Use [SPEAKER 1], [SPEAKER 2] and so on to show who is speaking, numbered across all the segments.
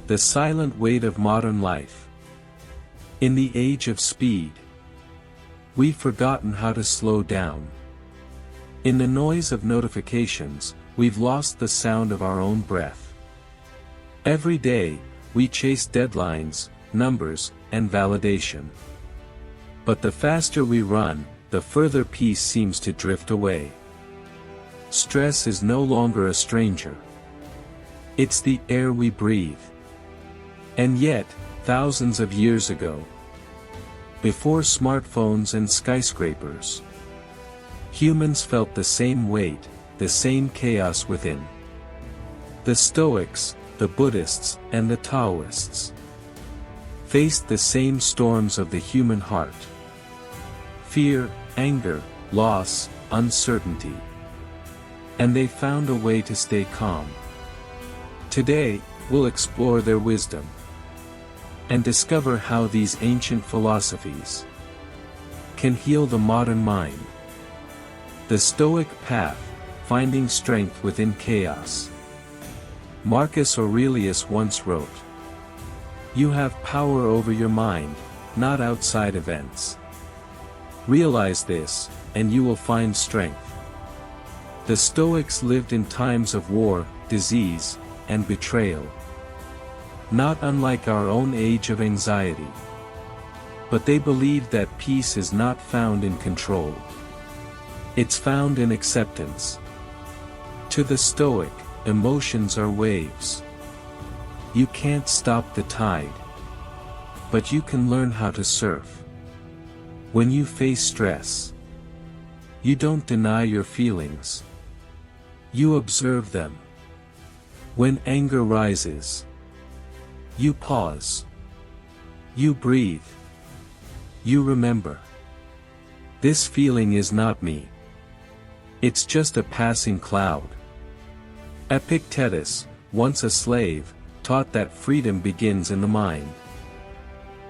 [SPEAKER 1] The silent weight of modern life. In the age of speed, we've forgotten how to slow down. In the noise of notifications, we've lost the sound of our own breath. Every day, we chase deadlines, numbers, and validation. But the faster we run, the further peace seems to drift away. Stress is no longer a stranger. It's the air we breathe. And yet, thousands of years ago, before smartphones and skyscrapers, humans felt the same weight, the same chaos within. The Stoics, the Buddhists, and the Taoists faced the same storms of the human heart. Fear, anger, loss, uncertainty. And they found a way to stay calm. Today, we'll explore their wisdom and discover how these ancient philosophies can heal the modern mind. The Stoic path, finding strength within chaos. Marcus Aurelius once wrote, "You have power over your mind, not outside events. Realize this, and you will find strength." The Stoics lived in times of war, disease, and betrayal. Not unlike our own age of anxiety. But they believed that peace is not found in control. It's found in acceptance. To the Stoic, emotions are waves. You can't stop the tide. But you can learn how to surf. When you face stress, you don't deny your feelings. You observe them. When anger rises, you pause. You breathe. You remember. This feeling is not me. It's just a passing cloud. Epictetus, once a slave, taught that freedom begins in the mind.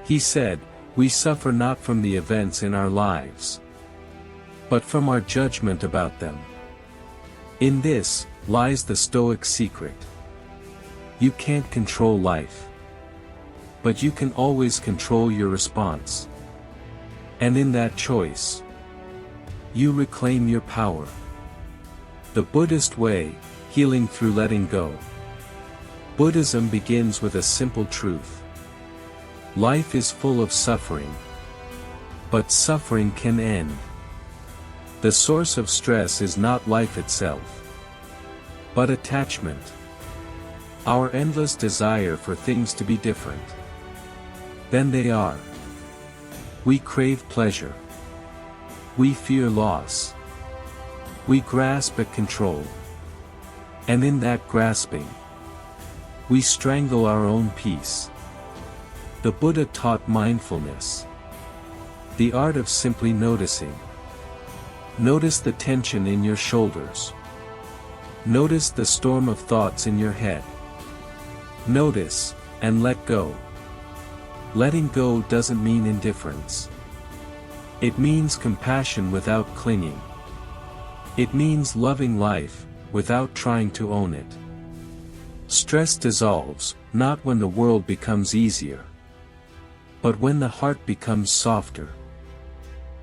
[SPEAKER 1] He said, "We suffer not from the events in our lives, but from our judgment about them." In this lies the Stoic secret. You can't control life, but you can always control your response. And in that choice, you reclaim your power. The Buddhist way, healing through letting go. Buddhism begins with a simple truth. Life is full of suffering. But suffering can end. The source of stress is not life itself, but attachment. Our endless desire for things to be different than they are. We crave pleasure. We fear loss. We grasp at control. And in that grasping, we strangle our own peace. The Buddha taught mindfulness, the art of simply noticing. Notice the tension in your shoulders. Notice the storm of thoughts in your head. Notice, and let go. Letting go doesn't mean indifference. It means compassion without clinging. It means loving life, without trying to own it. Stress dissolves, not when the world becomes easier, but when the heart becomes softer.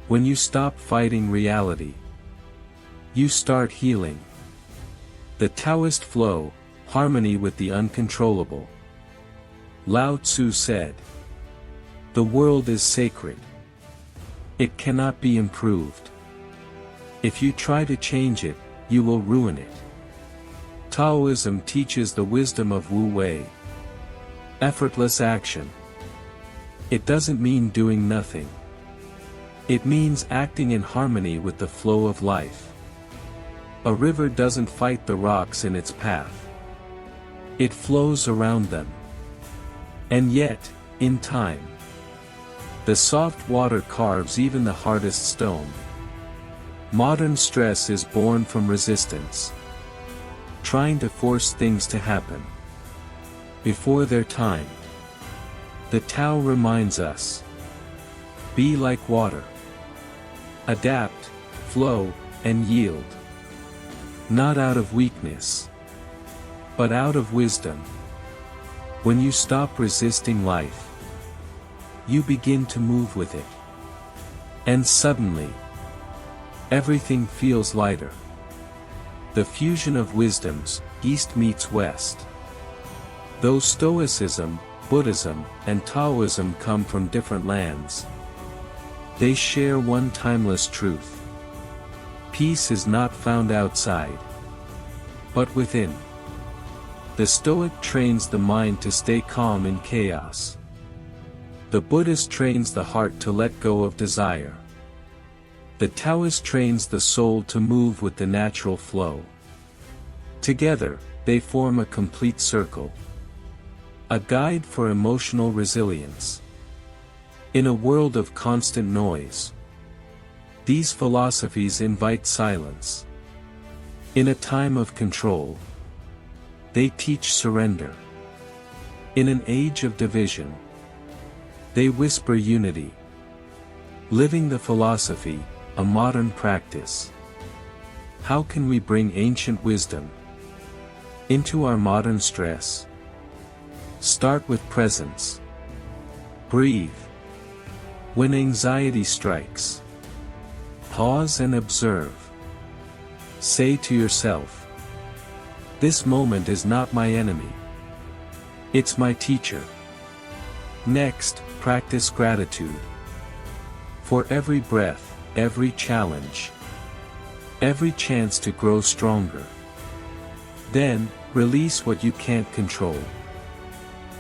[SPEAKER 1] When you stop fighting reality, you start healing. The Taoist flow, harmony with the uncontrollable. Lao Tzu said, "The world is sacred. It cannot be improved. If you try to change it, you will ruin it." Taoism teaches the wisdom of Wu Wei. Effortless action. It doesn't mean doing nothing. It means acting in harmony with the flow of life. A river doesn't fight the rocks in its path. It flows around them. And yet, in time, the soft water carves even the hardest stone. Modern stress is born from resistance. Trying to force things to happen before their time. The Tao reminds us, be like water. Adapt, flow, and yield. Not out of weakness, but out of wisdom. When you stop resisting life, you begin to move with it. And suddenly, everything feels lighter. The fusion of wisdoms, East meets West. Though Stoicism, Buddhism, and Taoism come from different lands, they share one timeless truth. Peace is not found outside, but within. The Stoic trains the mind to stay calm in chaos. The Buddhist trains the heart to let go of desire. The Taoist trains the soul to move with the natural flow. Together, they form a complete circle. A guide for emotional resilience. In a world of constant noise, these philosophies invite silence. In a time of control, they teach surrender. In an age of division, they whisper unity. Living the philosophy, a modern practice. How can we bring ancient wisdom into our modern stress? Start with presence. Breathe. When anxiety strikes, pause and observe. Say to yourself, "This moment is not my enemy. It's my teacher." Next, practice gratitude. For every breath, every challenge, every chance to grow stronger. Then, release what you can't control.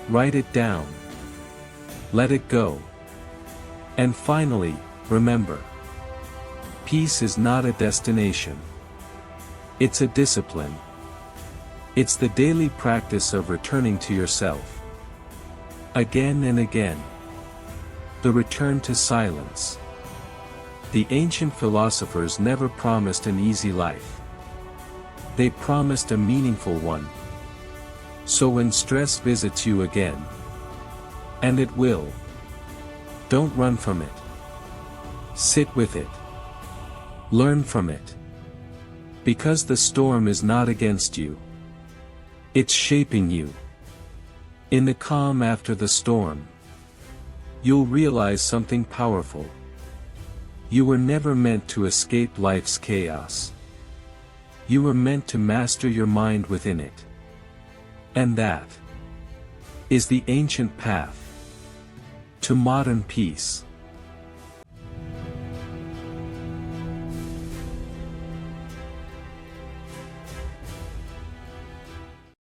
[SPEAKER 1] Write it down. Let it go. And finally, remember, peace is not a destination. It's a discipline. It's the daily practice of returning to yourself. Again and again. The return to silence. The ancient philosophers never promised an easy life. They promised a meaningful one. So when stress visits you again, and it will, don't run from it. Sit with it. Learn from it. Because the storm is not against you. It's shaping you. In the calm after the storm, you'll realize something powerful. You were never meant to escape life's chaos. You were meant to master your mind within it. And that is the ancient path to modern peace.